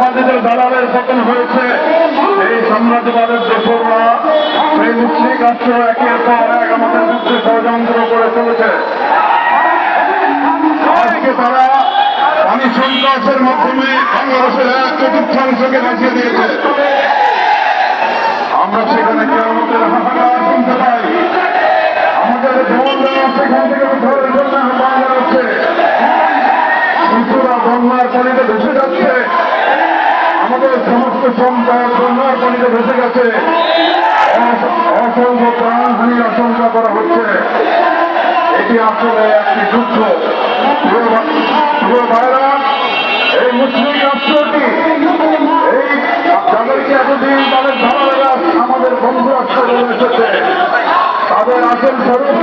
সাম্রাজ্যবাদীদের দালালের পতন হয়েছে। এই সাম্রাজ্যবাদের দোসররা এই মুসলিম রাষ্ট্র একের পর এক আমাদের বিরুদ্ধে ষড়যন্ত্র করে চলেছে। আজকে তারা পানি সন্ত্রাসের মাধ্যমে বাংলাদেশের 1/4 বাঁচিয়ে দিয়েছে। আমরা সেখানে কিয়ামতের হাহাকার শুনতে পাই। আমাদের জওয়ানরা সেখান থেকে উদ্ধারের জন্য আহ্বান জানাচ্ছে। শিশুরা বন্যার পানিতে ভেসে যাচ্ছে। আমাদের সমস্ত সম্পদ বন্যার পানিতে ভেসে গেছে। অসংখ্য প্রাণহানির আশঙ্কা করা হচ্ছে। এটি আসলে একটি যুদ্ধ। প্রিয় ভাইরা, এই মুসলিম রাষ্ট্রটি এই যাদেরকে এতদিন তাদের দালালেরা আমাদের বন্ধু রাষ্ট্র বলে এসেছে, তাদের আসল স্বরূপ